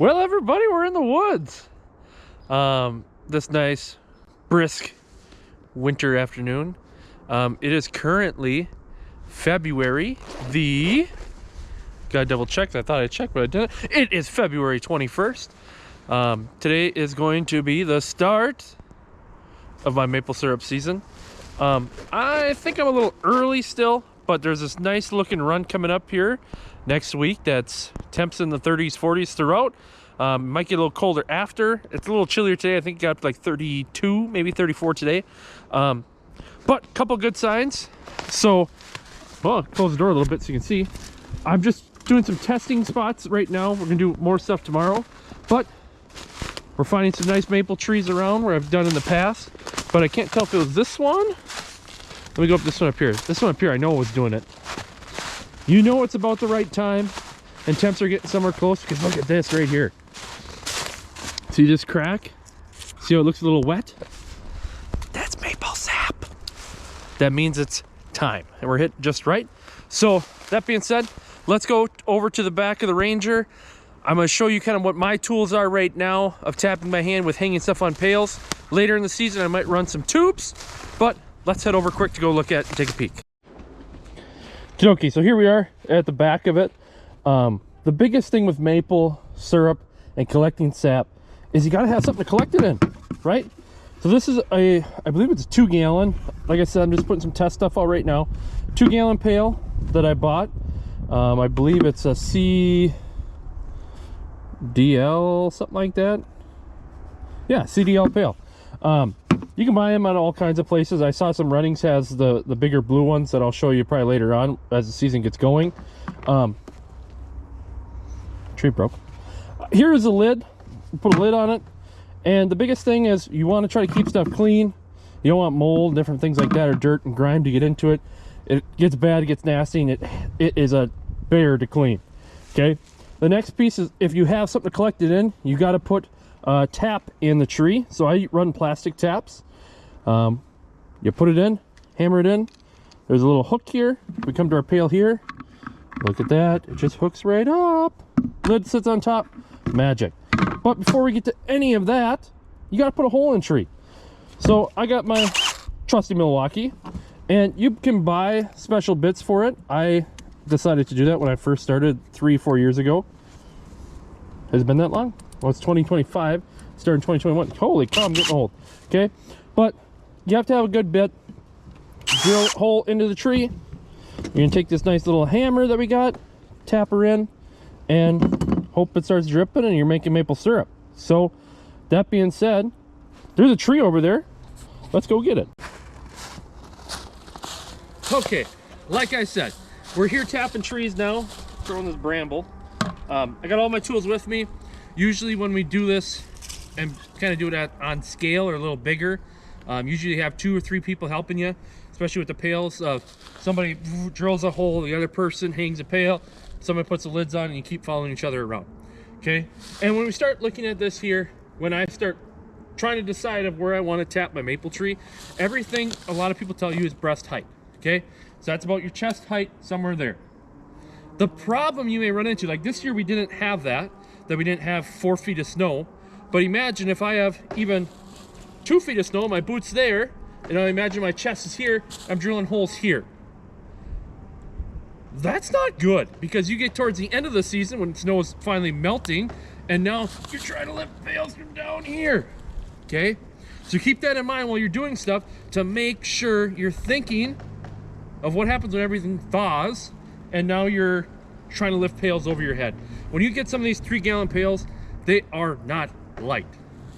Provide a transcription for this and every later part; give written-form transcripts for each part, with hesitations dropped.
Well, everybody, we're in the woods. This nice, brisk winter afternoon. It is currently February the... Gotta double check. I thought I checked, but I didn't. It is February 21st. Today is going to be the start of my maple syrup season. I think I'm a little early still, but there's this nice looking run coming up here next week that's temps in the 30s, 40s throughout. Might get a little colder after. It's a little chillier today. I think it got up to like 32, maybe 34 today. But a couple good signs. So, well, I'll close the door a little bit so you can see. I'm just doing some testing spots right now. We're gonna do more stuff tomorrow, but we're finding some nice maple trees around where I've done in the past, but I can't tell if it was this one. Let me go up this one up here. This one up here, I know was doing it. You know it's about the right time and temps are getting somewhere close, because look at this right here. See this crack? See how it looks a little wet? That's maple sap. That means it's time and we're hit just right. So that being said, let's go over to the back of the Ranger. I'm going to show you kind of what my tools are right now of tapping my hand with hanging stuff on pails. Later in the season I might run some tubes, but let's head over quick to go look at and take a peek. Okay, so here we are at the back of it. The biggest thing with maple syrup and collecting sap is you got to have something to collect it in, right? So this is I believe it's a 2 gallon. Like I said, I'm just putting some test stuff out right now. 2 gallon pail that I bought. I believe it's a CDL, something like that. Yeah, CDL pail. You can buy them at all kinds of places. I saw some Runnings has the bigger blue ones that I'll show you probably later on as the season gets going. Tree broke. Here is a lid. Put a lid on it. And the biggest thing is you want to try to keep stuff clean. You don't want mold, different things like that, or dirt and grime to get into it. It gets bad, it gets nasty, and it is a bear to clean. Okay. The next piece is if you have something to collect it in, you got to put a tap in the tree. So I run plastic taps. You put it in, hammer it in. There's a little hook here. We come to our pail here. Look at that. It just hooks right up. Lid sits on top. Magic. But before we get to any of that, you got to put a hole in the tree. So I got my trusty Milwaukee, and you can buy special bits for it. I decided to do that when I first started 3-4 years ago. Has it been that long? Well, it's 2025. Started in 2021. Holy cow, I'm getting old. Okay, but you have to have a good bit. Drill a hole into the tree. You're gonna take this nice little hammer that we got, tap her in, and hope it starts dripping and you're making maple syrup. So that being said, there's a tree over there. Let's go get it. Okay, like I said, we're here tapping trees now, throwing this bramble. I got all my tools with me. Usually when we do this and kind of do it on scale or a little bigger, usually you have 2 or 3 people helping you, especially with the pails. Somebody drills a hole, the other person hangs a pail, somebody puts the lids on, and you keep following each other around. Okay, and when we start looking at this here, when I start trying to decide of where I want to tap my maple tree, everything a lot of people tell you is breast height. Okay, so that's about your chest height, somewhere there. The problem you may run into, like this year we didn't have that we didn't have 4 feet of snow, but imagine if I have even 2 feet of snow, my boot's there, and I imagine my chest is here, I'm drilling holes here. That's not good, because you get towards the end of the season when snow is finally melting, and now you're trying to lift pails from down here. Okay, so keep that in mind while you're doing stuff to make sure you're thinking of what happens when everything thaws and now you're trying to lift pails over your head. When you get some of these 3 gallon pails, they are not light.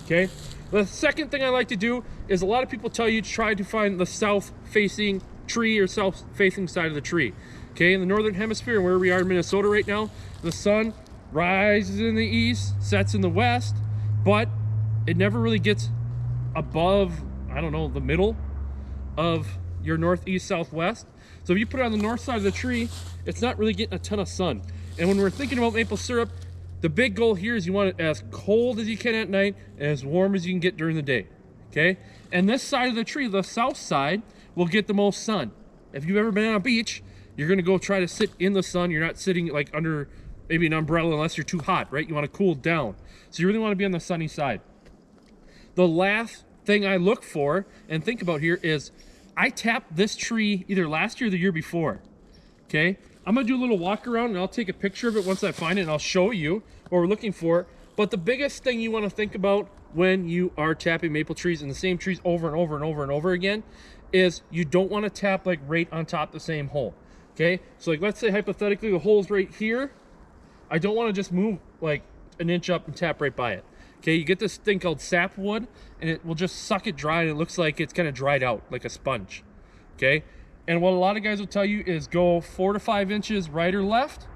Okay, the second thing I like to do is a lot of people tell you to try to find the south facing tree or south facing side of the tree. Okay, in the northern hemisphere, where we are in Minnesota right now, the sun rises in the east, sets in the west, but it never really gets above, I don't know, the middle of your northeast southwest. So if you put it on the north side of the tree, it's not really getting a ton of sun. And when we're thinking about maple syrup, the big goal here is you want it as cold as you can at night and as warm as you can get during the day. Okay, and this side of the tree, the south side, will get the most sun. If you've ever been on a beach, you're gonna go try to sit in the sun. You're not sitting like under maybe an umbrella unless you're too hot, right? You want to cool down. So you really want to be on the sunny side. The last thing I look for and think about here is I tapped this tree either last year or the year before. Okay, I'm gonna do a little walk around and I'll take a picture of it once I find it and I'll show you what we're looking for. But the biggest thing you want to think about when you are tapping maple trees and the same trees over and over and over and over again is you don't want to tap like right on top of the same hole. Okay, so like let's say hypothetically the hole's right here. I don't want to just move like an inch up and tap right by it. Okay, you get this thing called sapwood and it will just suck it dry and it looks like it's kind of dried out like a sponge. Okay, and what a lot of guys will tell you is go 4 to 5 inches right or left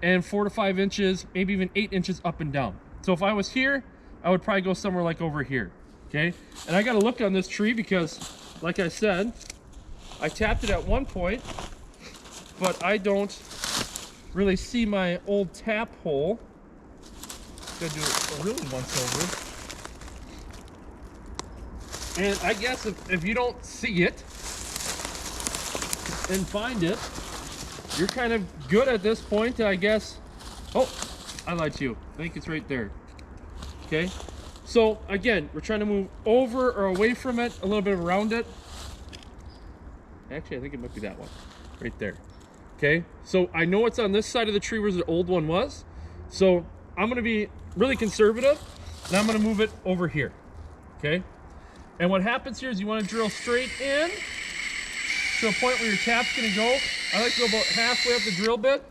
and 4 to 5 inches, maybe even 8 inches up and down. So if I was here, I would probably go somewhere like over here. Okay, and I got to look on this tree because like I said, I tapped it at one point, but I don't really see my old tap hole. Gotta do a really once over. And I guess if you don't see it and find it, you're kind of good at this point, I guess. Oh, I lied to you. I think it's right there. Okay, so again, we're trying to move over or away from it, a little bit around it. Actually, I think it might be that one right there. Okay, so I know it's on this side of the tree where the old one was, so I'm going to be really conservative and I'm going to move it over here. Okay, and what happens here is you want to drill straight in to a point where your tap's going to go. I like to go about halfway up the drill bit,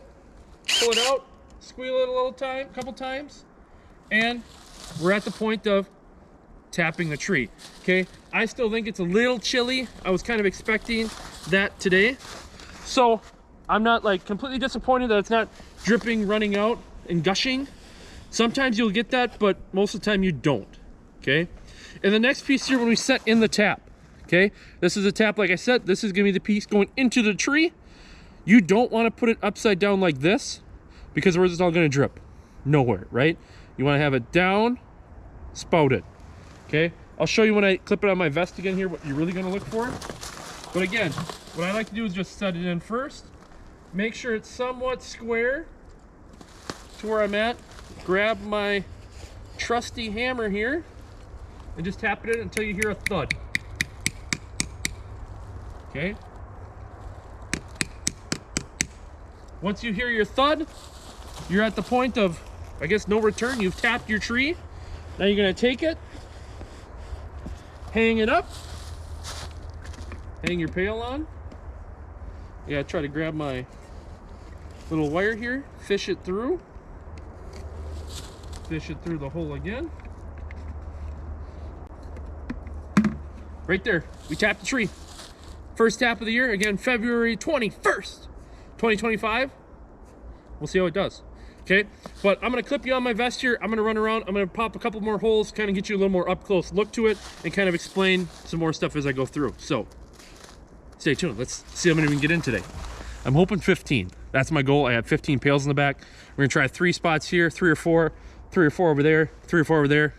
pull it out, squeal it a little time, a couple times, and we're at the point of tapping the tree. Okay, I still think it's a little chilly. I was kind of expecting that today, so I'm not like completely disappointed that it's not dripping, running out and gushing. Sometimes you'll get that, but most of the time you don't. Okay, and the next piece here when we set in the tap. Okay, this is a tap, like I said, this is gonna be the piece going into the tree. You don't want to put it upside down like this because where's it's all gonna drip? Nowhere, right? You want to have it down, spouted. Okay, I'll show you when I clip it on my vest again here what you're really going to look for. But again, what I like to do is just set it in first, make sure it's somewhat square to where I'm at, grab my trusty hammer here and just tap it in until you hear a thud. Okay, once you hear your thud, you're at the point of, I guess, no return. You've tapped your tree. Now you're going to take it, hang it up, hang your pail on. Yeah, try to grab my little wire here, fish it through the hole again. Right there, we tapped the tree. First tap of the year, again, February 21st, 2025. We'll see how it does. Okay, but I'm gonna clip you on my vest here. I'm gonna run around, I'm gonna pop a couple more holes, kind of get you a little more up close look to it and kind of explain some more stuff as I go through. So stay tuned, let's see how many we can get in today. I'm hoping 15. That's my goal. I have 15 pails in the back. We're gonna try 3 spots here, 3 or 4 over there, 3 or 4 over there.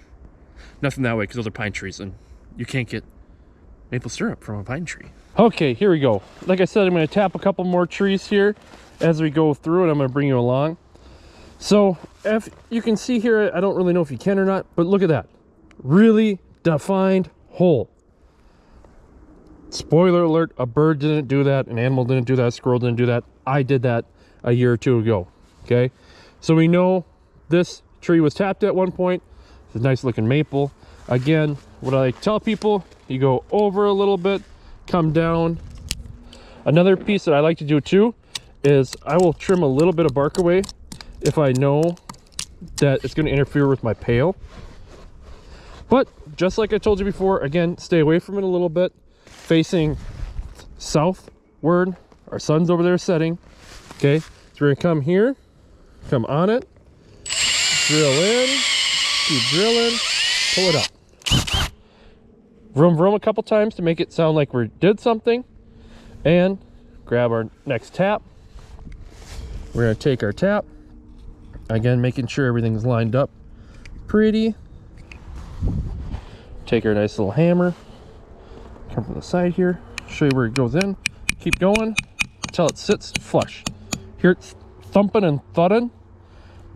Nothing that way because those are pine trees and you can't get maple syrup from a pine tree. Okay, here we go. Like I said, I'm gonna tap a couple more trees here as we go through and I'm gonna bring you along. So if you can see here, I don't really know if you can or not, but look at that. Really defined hole. Spoiler alert, a bird didn't do that, an animal didn't do that, a squirrel didn't do that. I did that a year or 2 ago, okay? So we know this tree was tapped at one point. It's a nice looking maple. Again, what I like to tell people, you go over a little bit, come down. Another piece that I like to do too is I will trim a little bit of bark away if I know that it's going to interfere with my pail. But just like I told you before, again, stay away from it a little bit, facing southward. Our sun's over there setting. Okay, so we're gonna come here, come on it, drill in, keep drilling, pull it up. Vroom vroom a couple times to make it sound like we did something, and grab our next tap. We're gonna take our tap, again making sure everything's lined up pretty. Take our nice little hammer, come from the side here, show you where it goes in, keep going until it sits flush. Hear it thumping and thudding,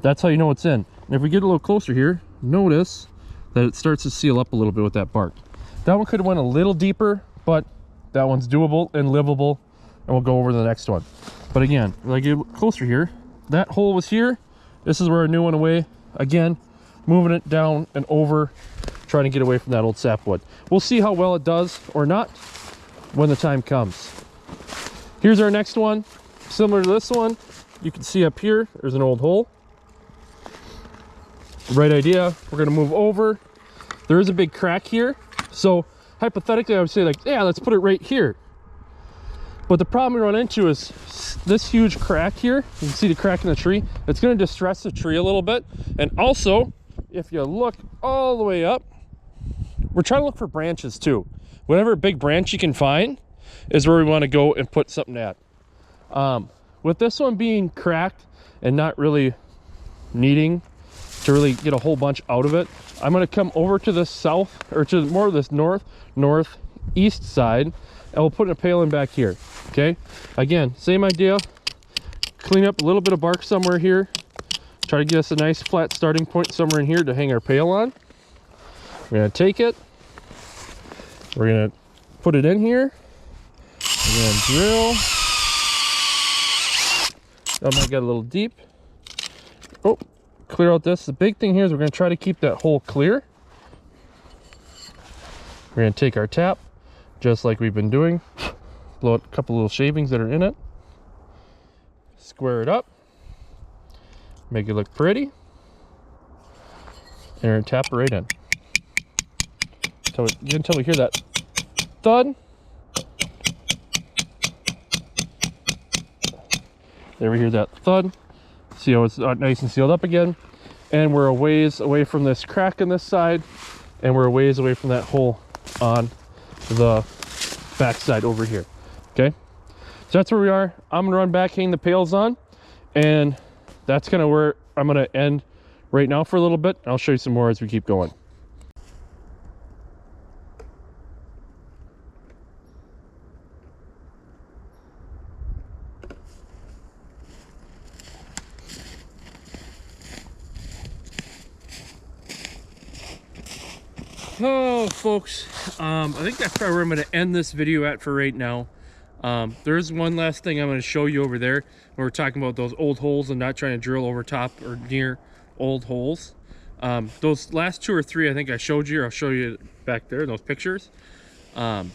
That's how you know it's in. And if we get a little closer here, notice that it starts to seal up a little bit with that bark. That one could have went a little deeper, but that one's doable and livable, and we'll go over to the next one. But again, when I get closer here, that hole was here. This is where a new one away. Again, moving it down and over, trying to get away from that old sapwood. We'll see how well it does or not when the time comes. Here's our next one. Similar to this one, you can see up here, there's an old hole. Right idea. We're gonna move over. There is a big crack here. So hypothetically, I would say like, yeah, let's put it right here. But the problem we run into is this huge crack here. You can see the crack in the tree. It's gonna distress the tree a little bit. And also, if you look all the way up, we're trying to look for branches too. Whatever big branch you can find is where we want to go and put something at. With this one being cracked and not really needing to really get a whole bunch out of it, I'm going to come over to the south, or to more of this northeast side, and we'll put a pail in back here. Okay, again, same idea. Clean up a little bit of bark somewhere here, try to get us a nice flat starting point somewhere in here to hang our pail on. We're going to take it, we're going to put it in here, and then drill. That might get a little deep. Oh, clear out this. The big thing here is we're going to try to keep that hole clear. We're going to take our tap, just like we've been doing, blow out a couple little shavings that are in it, square it up, make it look pretty, and we're going to tap it right in. Until we hear that thud. There we hear that thud. See how it's nice and sealed up again. And we're a ways away from this crack on this side, and we're a ways away from that hole on the back side over here. Okay, so that's where we are. I'm gonna run back, hang the pails on, and that's kind of where I'm gonna end right now for a little bit. I'll show you some more as we keep going. Oh, folks, I think that's probably where I'm going to end this video at for right now. There's one last thing I'm going to show you over there when we're talking about those old holes and not trying to drill over top or near old holes. Those last 2 or 3 I think I showed you, or I'll show you back there, those pictures. Those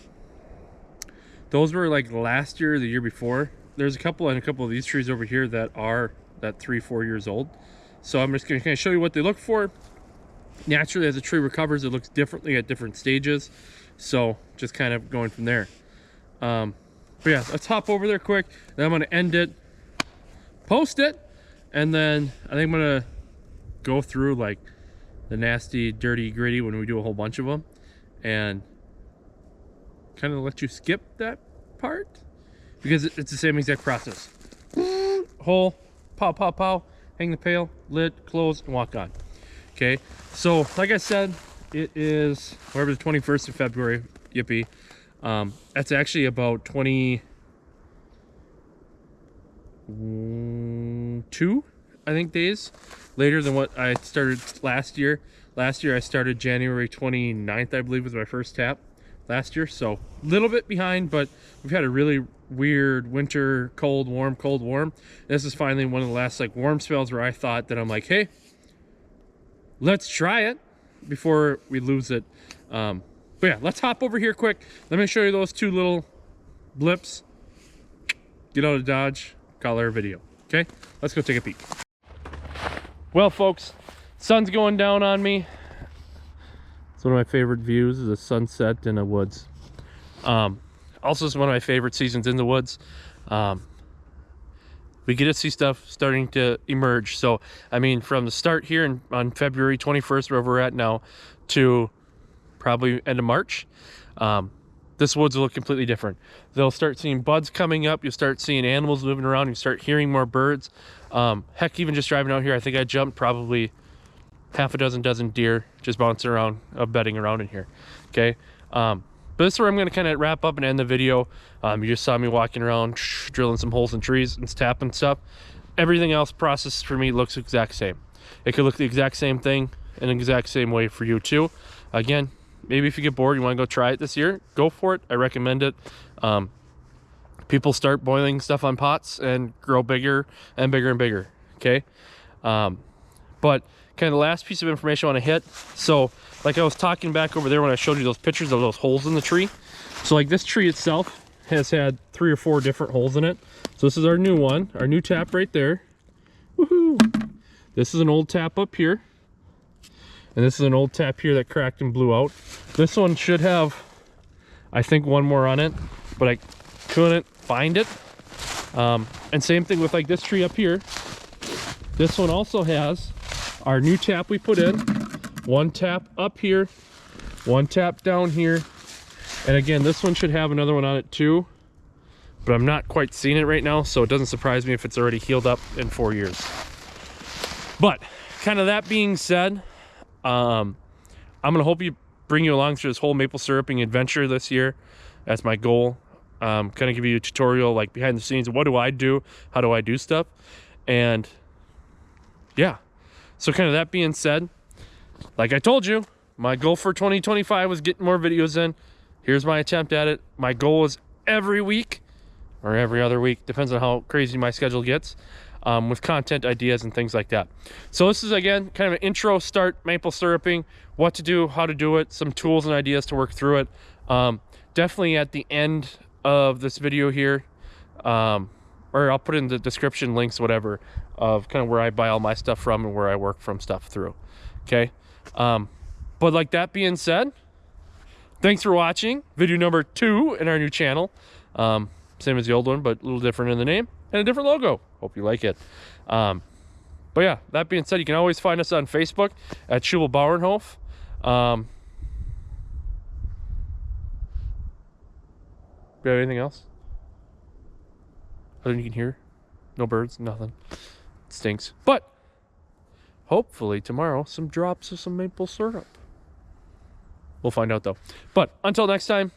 were like last year or the year before. There's a couple of these trees over here that are 3-4 years old. So I'm just going to kind of show you what they look for. Naturally, as a tree recovers, it looks differently at different stages, so just kind of going from there. But yeah, let's hop over there quick, then I'm going to end it, post it, and then I think I'm going to go through like the nasty, dirty, gritty when we do a whole bunch of them, and kind of let you skip that part, because it's the same exact process. Hole, pow, pow, pow, hang the pail, lid, close, and walk on. Okay, so like I said, it is whatever, the 21st of February. Yippee. That's actually about 22, I think, days later than what I started last year. Last year I started January 29th, I believe, was my first tap last year. So a little bit behind, but we've had a really weird winter, cold, warm, cold, warm. This is finally one of the last like warm spells where I thought that I'm like, hey, let's try it before we lose it. But yeah, let's hop over here quick. Let me show you those 2 little blips. Get out of Dodge, call our video. Okay, let's go take a peek. Well, folks, sun's going down on me. It's one of my favorite views, is a sunset in the woods. Also, it's one of my favorite seasons in the woods. We get to see stuff starting to emerge. So, I mean, from the start here on February 21st, where we're at now, to probably end of March, this woods will look completely different. They'll start seeing buds coming up. You'll start seeing animals moving around. You start hearing more birds. Heck, even just driving out here, I think I jumped probably half a dozen deer just bouncing around, bedding around in here. Okay. But this is where I'm going to kind of wrap up and end the video. You just saw me walking around, drilling some holes in trees and tapping stuff. everything else processed for me looks exact same. It could look the exact same thing in the exact same way for you too. Again, maybe if you get bored, you want to go try it this year, go for it. I recommend it. People start boiling stuff on pots and grow bigger and bigger and bigger. Okay. But kind of the last piece of information I want to hit. So like I was talking back over there when I showed you those pictures of those holes in the tree. So like this tree itself has had 3 or 4 different holes in it. So this is our new one, our new tap right there. Woohoo! This is an old tap up here. And this is an old tap here that cracked and blew out. This one should have, I think, one more on it, but I couldn't find it. And same thing with like this tree up here. This one also has our new tap we put in. One tap up here, one tap down here. And again, this one should have another one on it too, but I'm not quite seeing it right now, so it doesn't surprise me if it's already healed up in 4 years. But kind of that being said, I'm gonna hope you bring you along through this whole maple syruping adventure this year. That's my goal. Kind of give you a tutorial like behind the scenes. What do I do? How do I do stuff? And yeah, so kind of that being said, like I told you, my goal for 2025 was getting more videos in. Here's my attempt at it. My goal is every week or every other week, depends on how crazy my schedule gets, with content ideas and things like that. So this is, again, kind of an intro, start maple syruping, what to do, how to do it, some tools and ideas to work through it. Definitely at the end of this video here, or I'll put in the description links, whatever, of kind of where I buy all my stuff from and where I work from stuff through. Okay. But like that being said, thanks for watching video number 2 in our new channel. Same as the old one, but a little different in the name and a different logo. Hope you like it. But yeah, that being said, you can always find us on Facebook at Schubel Bauernhof. Do you have anything else? Other than you can hear? No birds, nothing. It stinks. But hopefully tomorrow, some drops of some maple syrup. We'll find out though. But until next time,